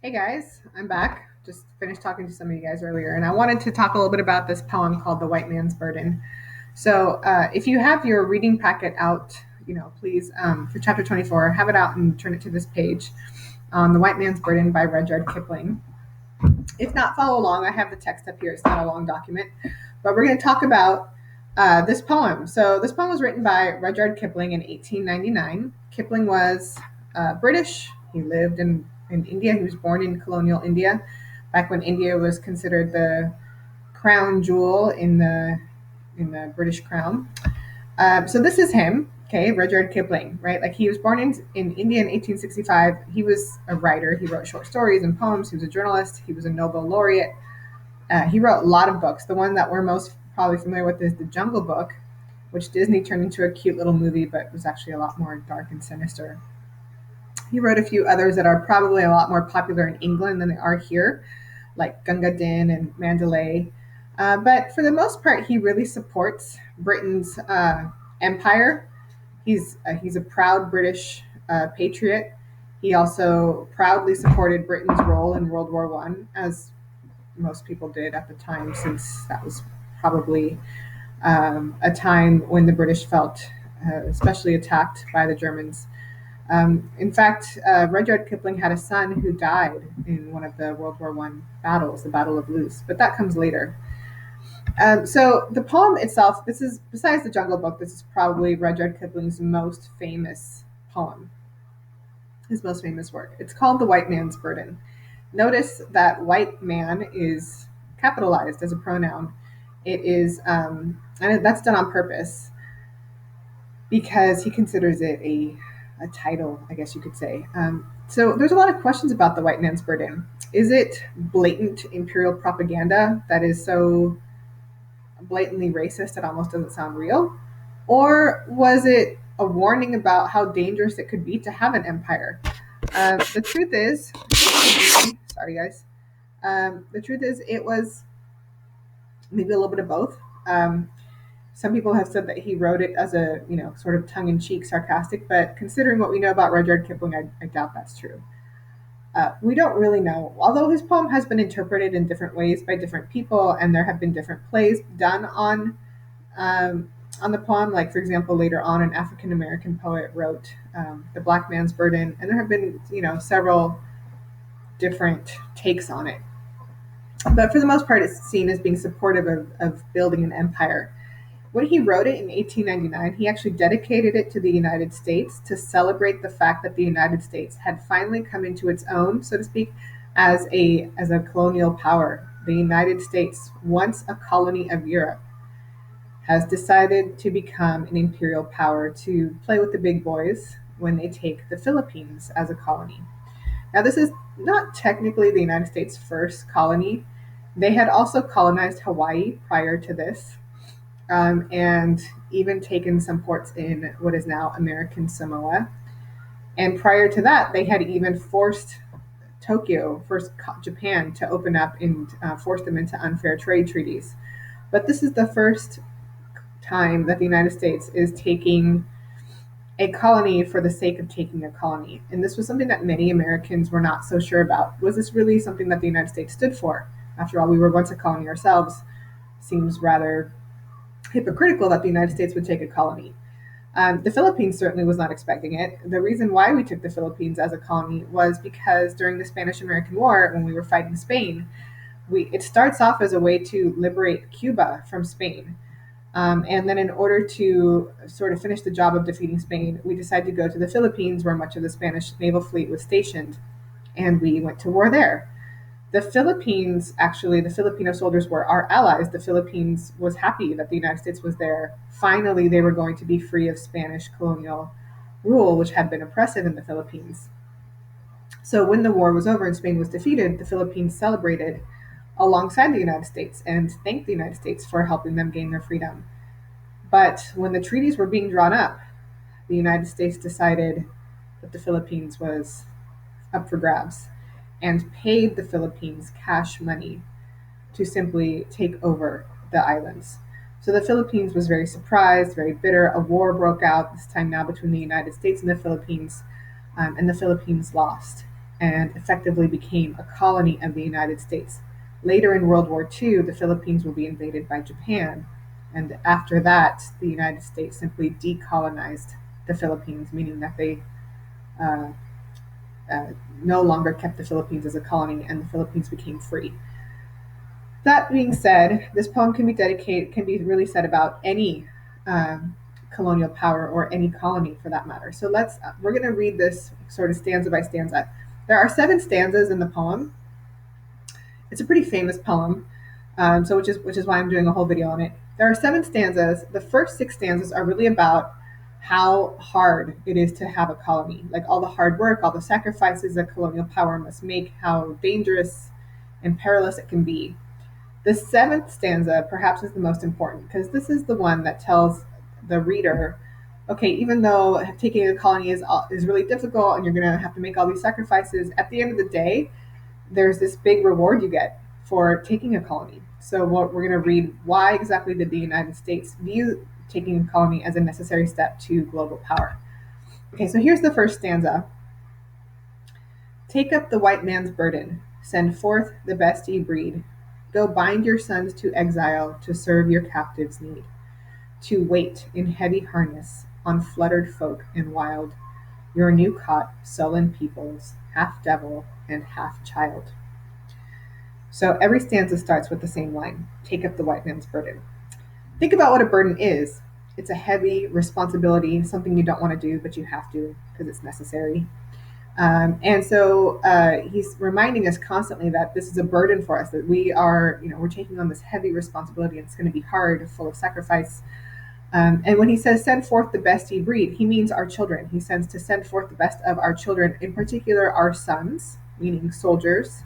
Hey guys, I'm back. Just finished talking to some of you guys earlier, and I wanted to talk a little bit about this poem called The White Man's Burden. So, if you have your reading packet out, please, for chapter 24, have it out and turn it to this page on The White Man's Burden by Rudyard Kipling. If not, follow along. I have the text up here. It's not a long document, but we're going to talk about this poem. So, this poem was written by Rudyard Kipling in 1899. Kipling was British. He lived in India. He was born in colonial India, back when India was considered the crown jewel in the British crown. So this is him, okay, Rudyard Kipling, right? Like he was born in India in 1865. He was a writer. He wrote short stories and poems. He was a journalist. He was a Nobel laureate. He wrote a lot of books. The one that we're most probably familiar with is The Jungle Book, which Disney turned into a cute little movie, but was actually a lot more dark and sinister. He wrote a few others that are probably a lot more popular in England than they are here, like Gunga Din and Mandalay. But for the most part, he really supports Britain's empire. He's a proud British patriot. He also proudly supported Britain's role in World War One, as most people did at the time, since that was probably a time when the British felt especially attacked by the Germans. In fact, Rudyard Kipling had a son who died in one of the World War One battles, the Battle of Loos, but that comes later. So the poem itself, this is besides the Jungle Book, this is probably Rudyard Kipling's most famous poem, his most famous work. It's called The White Man's Burden. Notice that white man is capitalized as a pronoun. It is, and that's done on purpose because he considers it a title, I guess you could say. So there's a lot of questions about the white man's burden. Is it blatant imperial propaganda that is so blatantly racist it almost doesn't sound real? Or was it a warning about how dangerous it could be to have an empire? The truth is, sorry guys, the truth is it was maybe a little bit of both. Um, some people have said that he wrote it as a, sort of tongue-in-cheek, sarcastic, but considering what we know about Rudyard Kipling, I doubt that's true. We don't really know. Although his poem has been interpreted in different ways by different people, and there have been different plays done on the poem. Like, for example, later on, an African American poet wrote "The Black Man's Burden," and there have been, several different takes on it. But for the most part, it's seen as being supportive of building an empire. When he wrote it in 1899, he actually dedicated it to the United States to celebrate the fact that the United States had finally come into its own, so to speak, as a colonial power. The United States, once a colony of Europe, has decided to become an imperial power to play with the big boys when they take the Philippines as a colony. Now, this is not technically the United States' first colony. They had also colonized Hawaii prior to this, and even taken some ports in what is now American Samoa. And prior to that, they had even forced Japan, to open up and force them into unfair trade treaties. But this is the first time that the United States is taking a colony for the sake of taking a colony. And this was something that many Americans were not so sure about. Was this really something that the United States stood for? After all, we were once a colony ourselves. Seems rather hypocritical that the United States would take a colony. The Philippines certainly was not expecting it. The reason why we took the Philippines as a colony was because during the Spanish American War, when we were fighting Spain, it starts off as a way to liberate Cuba from Spain. And then, in order to sort of finish the job of defeating Spain, we decided to go to the Philippines, where much of the Spanish naval fleet was stationed, and we went to war there. The Philippines, actually, the Filipino soldiers were our allies. The Philippines was happy that the United States was there. Finally, they were going to be free of Spanish colonial rule, which had been oppressive in the Philippines. So when the war was over and Spain was defeated, the Philippines celebrated alongside the United States and thanked the United States for helping them gain their freedom. But when the treaties were being drawn up, the United States decided that the Philippines was up for grabs and paid the Philippines cash money to simply take over the islands. So the Philippines was very surprised, very bitter. A war broke out, this time now between the United States and the Philippines, and the Philippines lost. and effectively became a colony of the United States. Later in World War II, the Philippines will be invaded by Japan, and after that, the United States simply decolonized the Philippines, meaning that they uh, uh, no longer kept the Philippines as a colony, and the Philippines became free. That being said, this poem can be really said about any um, colonial power or any colony for that matter. So we're going to read this sort of stanza by stanza. There are 7 stanzas in the poem. It's a pretty famous poem, so which is why I'm doing a whole video on it. There are 7 stanzas. The first 6 stanzas are really about how hard it is to have a colony, like all the hard work, all the sacrifices that colonial power must make, how dangerous and perilous it can be. The 7th stanza perhaps is the most important because this is the one that tells the reader, okay, even though taking a colony is really difficult and you're going to have to make all these sacrifices, at the end of the day, there's this big reward you get for taking a colony. So what we're going to read, why exactly did the United States view taking a colony as a necessary step to global power? Okay, so here's the first stanza. Take up the white man's burden, send forth the best ye breed. Go bind your sons to exile to serve your captives' need, to wait in heavy harness on fluttered folk and wild, your new caught sullen peoples, half devil and half child. So every stanza starts with the same line, take up the white man's burden. Think about what a burden is. It's a heavy responsibility, something you don't want to do, but you have to because it's necessary. And so he's reminding us constantly that this is a burden for us, that we're taking on this heavy responsibility and it's going to be hard, full of sacrifice. And when he says, send forth the best ye breed, he means our children. He sends to send forth the best of our children, in particular our sons, meaning soldiers,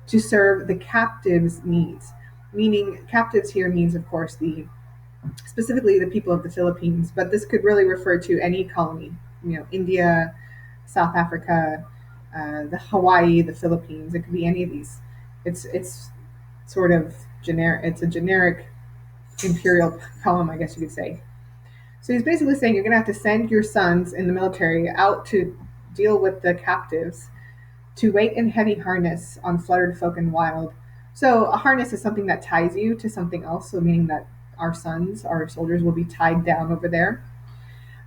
to serve the captives' needs. Meaning, captives here means, of course, specifically the people of the Philippines, but this could really refer to any colony, India, South Africa, the Hawaii, the Philippines. It could be any of these. It's sort of generic. It's a generic imperial poem, I guess you could say. So he's basically saying you're going to have to send your sons in the military out to deal with the captives, to wait in heavy harness on fluttered folk and wild. So a harness is something that ties you to something else, so meaning that our sons, our soldiers, will be tied down over there.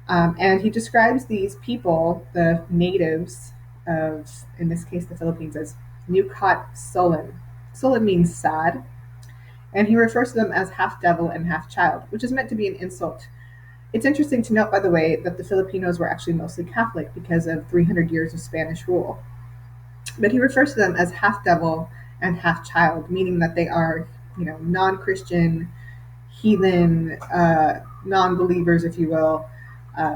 And he describes these people, the natives of, in this case, the Philippines, as Nukhat Sullen. Sullen means sad. And he refers to them as half devil and half child, which is meant to be an insult. It's interesting to note, by the way, that the Filipinos were actually mostly Catholic because of 300 years of Spanish rule. But he refers to them as half devil and half child, meaning that they are, non-Christian, heathen, non-believers, if you will,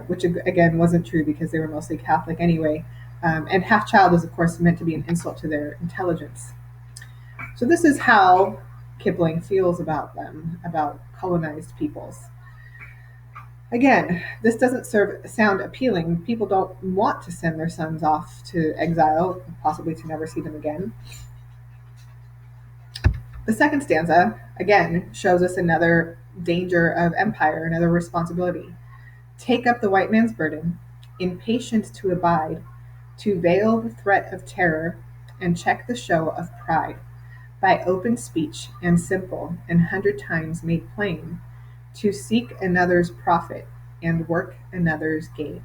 which again wasn't true because they were mostly Catholic anyway. And half child is, of course, meant to be an insult to their intelligence. So this is how Kipling feels about them, about colonized peoples. Again, this doesn't sound appealing. People don't want to send their sons off to exile, possibly to never see them again. The second stanza, again, shows us another danger of empire, another responsibility. Take up the white man's burden, impatient to abide, to veil the threat of terror, and check the show of pride, by open speech and simple and 100 times made plain, to seek another's profit and work another's gain.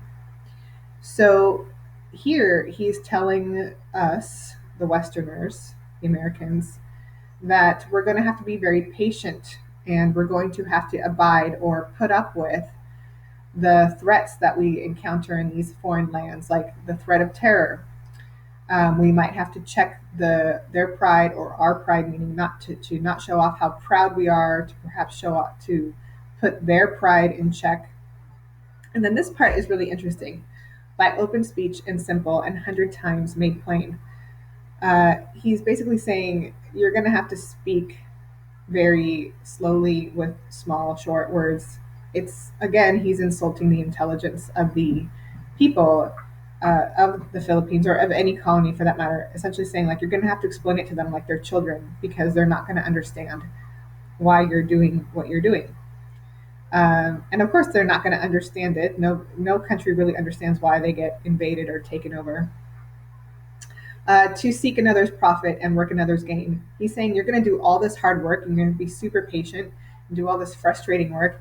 So here he's telling us, the Westerners, the Americans, that we're going to have to be very patient and we're going to have to abide or put up with the threats that we encounter in these foreign lands, like the threat of terror. We might have to check their pride or our pride, meaning not to not show off how proud we are, to perhaps show off to put their pride in check. And then this part is really interesting. By open speech and simple and 100 times made plain. He's basically saying you're going to have to speak very slowly with small, short words. Again, he's insulting the intelligence of the people of the Philippines or of any colony for that matter, essentially saying like you're going to have to explain it to them like they're children because they're not going to understand why you're doing what you're doing. And of course, they're not going to understand it. No country really understands why they get invaded or taken over. to seek another's profit and work another's gain. He's saying you're going to do all this hard work, you're going to be super patient and do all this frustrating work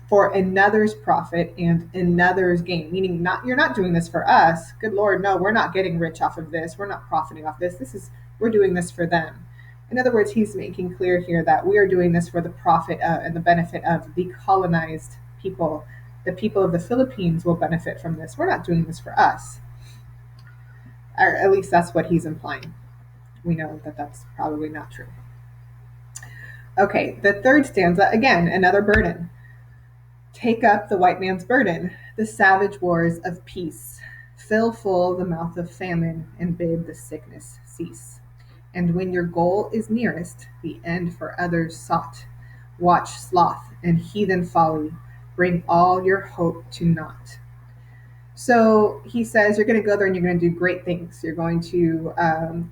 for another's profit and another's gain. Meaning, you're not doing this for us. Good Lord, no, we're not getting rich off of this. We're not profiting off this. We're doing this for them. In other words, he's making clear here that we are doing this for the profit and the benefit of the colonized people. The people of the Philippines will benefit from this. We're not doing this for us. Or at least that's what he's implying. We know that that's probably not true. Okay, the third stanza, again, another burden. Take up the white man's burden, the savage wars of peace. Fill full the mouth of famine and bid the sickness cease. And when your goal is nearest, the end for others sought, watch sloth and heathen folly, bring all your hope to naught. So he says you're going to go there and you're going to do great things. You're going to,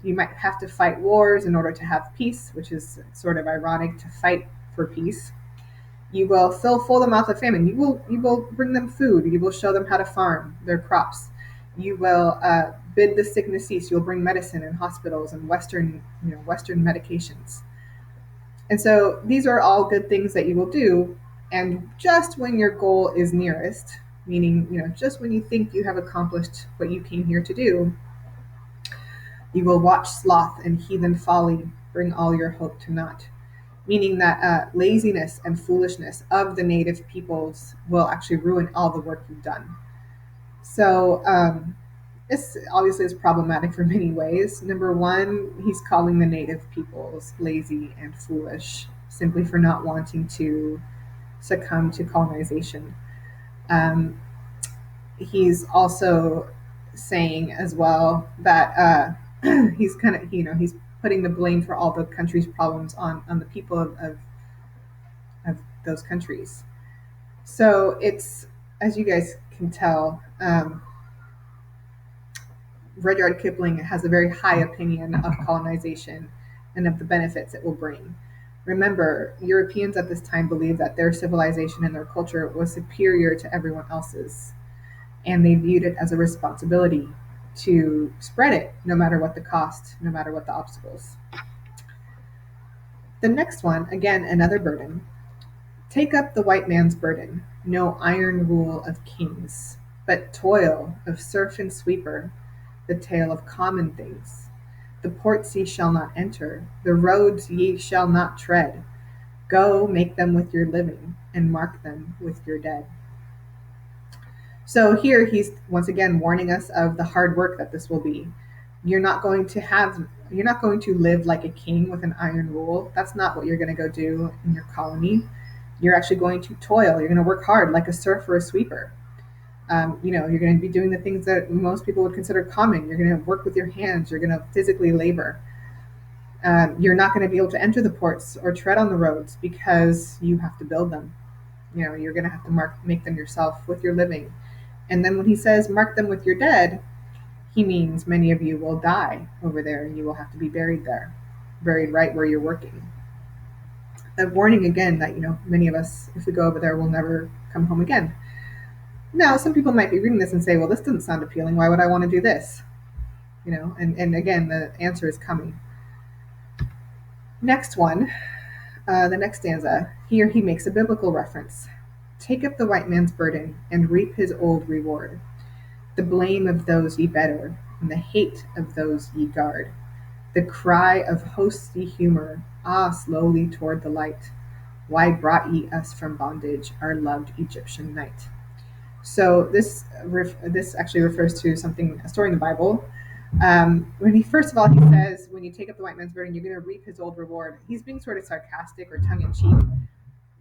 you might have to fight wars in order to have peace, which is sort of ironic to fight for peace. You will fill full the mouth of famine. You will bring them food. You will show them how to farm their crops. You will bid the sickness cease. You'll bring medicine and hospitals and Western medications. And so these are all good things that you will do. And just when your goal is nearest, meaning, just when you think you have accomplished what you came here to do, you will watch sloth and heathen folly, bring all your hope to naught. Meaning that laziness and foolishness of the native peoples will actually ruin all the work you've done. So this obviously is problematic for many ways. Number one, he's calling the native peoples lazy and foolish simply for not wanting to succumb to colonization. He's also saying as well that he's kind of, he's putting the blame for all the country's problems on the people of those countries. So it's, as you guys can tell, Rudyard Kipling has a very high opinion of colonization and of the benefits it will bring. Remember, Europeans at this time believed that their civilization and their culture was superior to everyone else's, and they viewed it as a responsibility to spread it, no matter what the cost, no matter what the obstacles. The next one, again, another burden. Take up the white man's burden, no iron rule of kings, but toil of serf and sweeper, the tale of common things. The ports ye shall not enter, the roads ye shall not tread. Go make them with your living, and mark them with your dead. So here he's once again warning us of the hard work that this will be. You're not going to live like a king with an iron rule. That's not what you're going to go do in your colony. You're actually going to toil. You're going to work hard like a serf or a sweeper. You're going to be doing the things that most people would consider common. You're going to work with your hands. You're going to physically labor. You're not going to be able to enter the ports or tread on the roads because you have to build them. You're going to have to make them yourself with your living. And then when he says, mark them with your dead, he means many of you will die over there and you will have to be buried there, buried right where you're working. A warning again that, many of us, if we go over there, will never come home again. Now, some people might be reading this and say, well, this doesn't sound appealing. Why would I want to do this? And again, the answer is coming. Next one, the next stanza, here he makes a biblical reference. Take up the white man's burden and reap his old reward. The blame of those ye better, and the hate of those ye guard. The cry of hosts ye humor, slowly toward the light. Why brought ye us from bondage, our loved Egyptian night? So this actually refers to a story in the Bible. First of all, he says, when you take up the white man's burden, you're going to reap his old reward. He's being sort of sarcastic or tongue-in-cheek.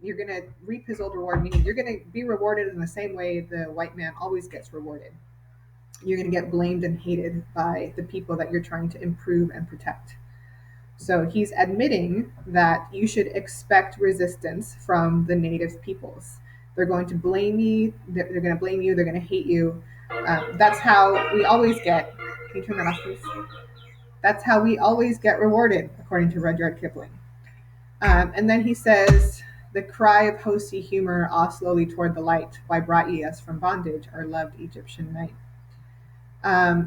You're going to reap his old reward, meaning you're going to be rewarded in the same way the white man always gets rewarded. You're going to get blamed and hated by the people that you're trying to improve and protect. So he's admitting that you should expect resistance from the native peoples. They're going to blame you. They're going to blame you. They're going to hate you. That's how we always get. Can you turn that off, please? That's how we always get rewarded, according to Rudyard Kipling. And then he says, the cry of hosts ye humor, slowly toward the light. Why brought ye us from bondage, our loved Egyptian night?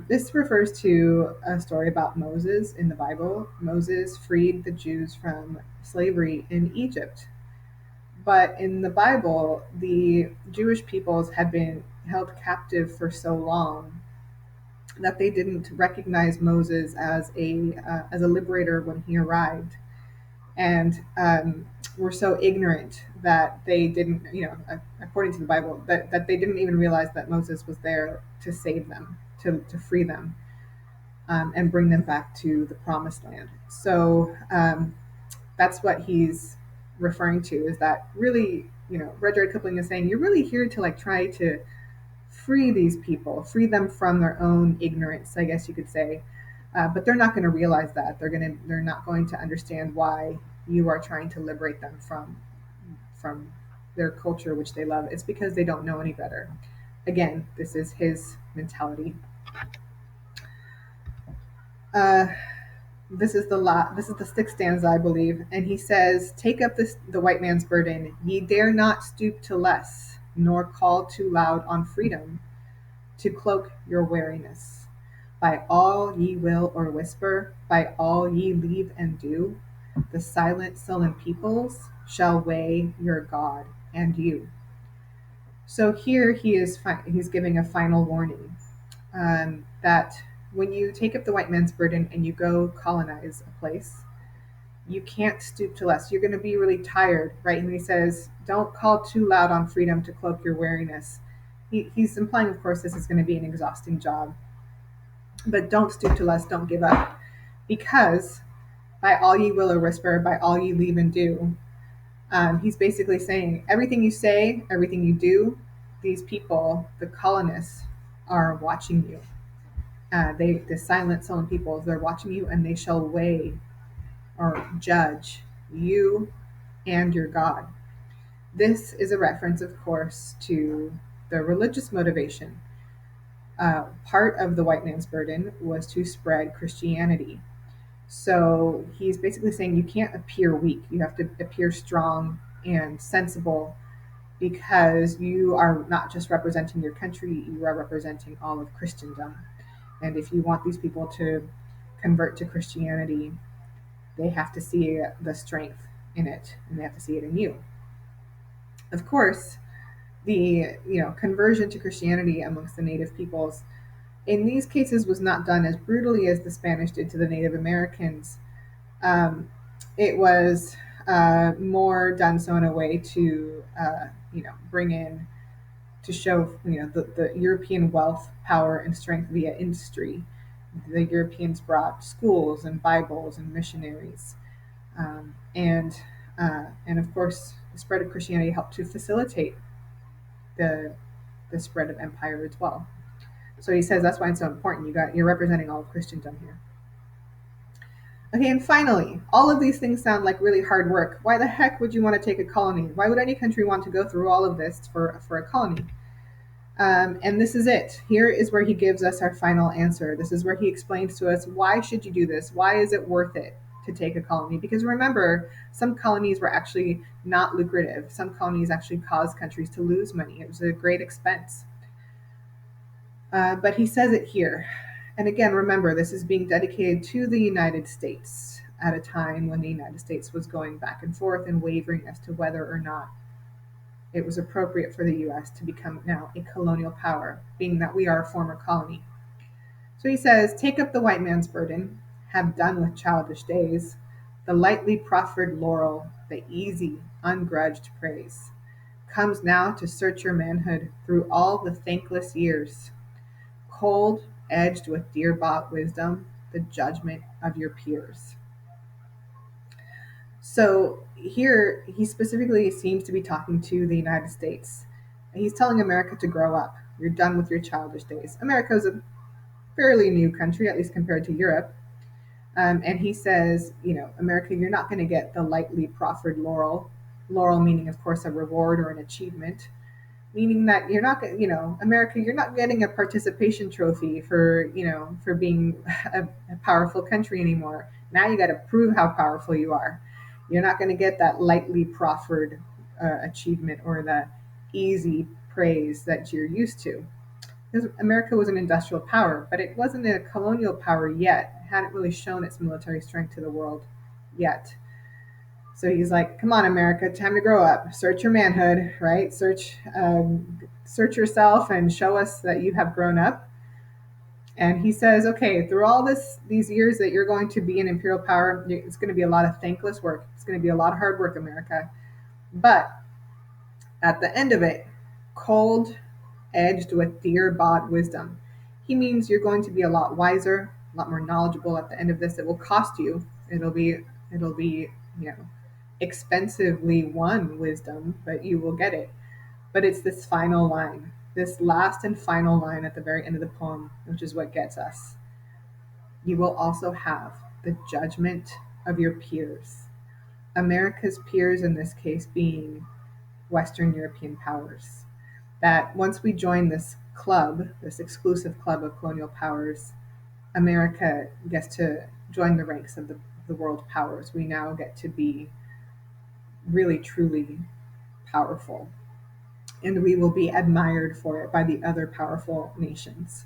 This refers to a story about Moses in the Bible. Moses freed the Jews from slavery in Egypt. But in the Bible, the Jewish peoples had been held captive for so long that they didn't recognize Moses as a liberator when he arrived, and were so ignorant that they didn't, according to the Bible, that they didn't even realize that Moses was there to save them, to free them, and bring them back to the promised land. So that's what he's referring to, is that really, Rudyard Kipling is saying, you're really here to like try to free these people, free them from their own ignorance, I guess you could say. But they're not going to realize that. They're not going to understand why you are trying to liberate them from their culture, which they love. It's because they don't know any better. Again, this is his mentality. Uh, this is the sixth stanza, I believe, and he says, "Take up the white man's burden. Ye dare not stoop to less, nor call too loud on freedom, to cloak your weariness. By all ye will or whisper, by all ye leave and do, the silent sullen peoples shall weigh your God and you." So here he's giving a final warning, that when you take up the white man's burden and you go colonize a place, you can't stoop to less. You're going to be really tired, right? And he says, don't call too loud on freedom to cloak your weariness. He's implying, of course, this is going to be an exhausting job. But don't stoop to less, don't give up. Because by all ye will or whisper, by all ye leave and do, he's basically saying everything you say, everything you do, these people, the colonists, are watching you. The silent, sullen peoples, they're watching you, and they shall weigh or judge you and your God. This is a reference, of course, to the religious motivation. Part of the white man's burden was to spread Christianity. So he's basically saying you can't appear weak. You have to appear strong and sensible, because you are not just representing your country, you are representing all of Christendom. And if you want these people to convert to Christianity, they have to see the strength in it, and they have to see it in you. Of course, the conversion to Christianity amongst the native peoples in these cases was not done as brutally as the Spanish did to the Native Americans. It was more done so in a way to bring in, to show the European wealth, power, and strength via industry. The Europeans brought schools and Bibles and missionaries, and of course, the spread of Christianity helped to facilitate the spread of empire as well. So he says that's why it's so important. You're representing all of Christendom here. Okay, and finally, all of these things sound like really hard work. Why the heck would you want to take a colony? Why would any country want to go through all of this for a colony? And this is it. Here is where he gives us our final answer. This is where he explains to us, why should you do this? Why is it worth it to take a colony? Because remember, some colonies were actually not lucrative. Some colonies actually caused countries to lose money. It was a great expense. But he says it here. And again, remember, this is being dedicated to the United States at a time when the United States was going back and forth and wavering as to whether or not it was appropriate for the U.S. to become now a colonial power, being that we are a former colony. So he says, take up the white man's burden, have done with childish days, the lightly proffered laurel, the easy, ungrudged praise, comes now to search your manhood through all the thankless years, cold, edged with dear-bought wisdom, the judgment of your peers. So here he specifically seems to be talking to the United States. He's telling America to grow up. You're done with your childish days. America is a fairly new country, at least compared to Europe. And he says, America, you're not going to get the lightly proffered laurel. Laurel meaning, of course, a reward or an achievement. Meaning that you're not, America, you're not getting a participation trophy for being a powerful country anymore. Now you got to prove how powerful you are. You're not going to get that lightly proffered achievement or the easy praise that you're used to. because America was an industrial power, but it wasn't a colonial power yet. It hadn't really shown its military strength to the world yet. So he's like, "Come on, America, time to grow up. Search your manhood, right? Search yourself and show us that you have grown up." And he says, "Okay, through all these years that you're going to be an imperial power, it's going to be a lot of thankless work. It's going to be a lot of hard work, America. But at the end of it, cold edged with dear bought wisdom. He means you're going to be a lot wiser, a lot more knowledgeable at the end of this. It will cost you. It'll be, you know, expensively won wisdom, but you will get it. But it's this final line, this last and final line at the very end of the poem, which is what gets us. You will also have the judgment of your peers. America's peers in this case being Western European powers. That once we join this club, this exclusive club of colonial powers, America gets to join the ranks of the world powers. We now get to be really, truly powerful. And we will be admired for it by the other powerful nations.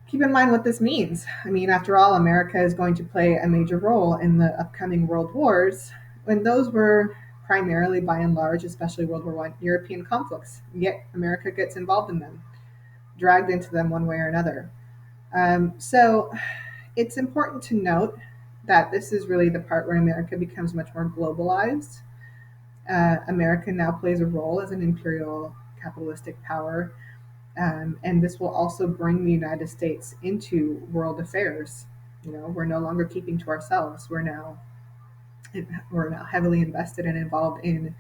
Keep in mind what this means. I mean, after all, America is going to play a major role in the upcoming world wars, when those were primarily, by and large, especially World War I, European conflicts. Yet America gets involved in them, dragged into them one way or another. So it's important to note that this is really the part where America becomes much more globalized. America now plays a role as an imperial capitalistic power, and this will also bring the United States into world affairs. You know, we're no longer keeping to ourselves. We're now heavily invested and involved in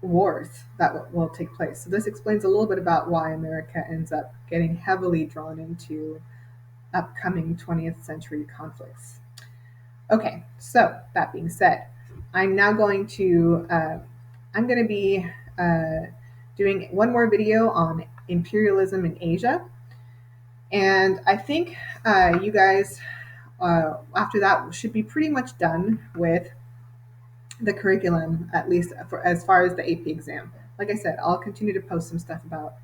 wars that will take place. So this explains a little bit about why America ends up getting heavily drawn into upcoming 20th century conflicts. Okay, so that being said, I'm now going to I'm going to be doing one more video on imperialism in Asia, and I think you guys after that should be pretty much done with the curriculum, at least for as far as the AP exam. Like I said, I'll continue to post some stuff about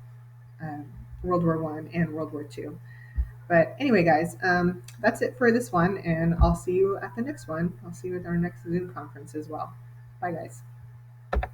World War One and World War Two. But anyway, guys, that's it for this one, and I'll see you at the next one. I'll see you at our next Zoom conference as well. Bye, guys.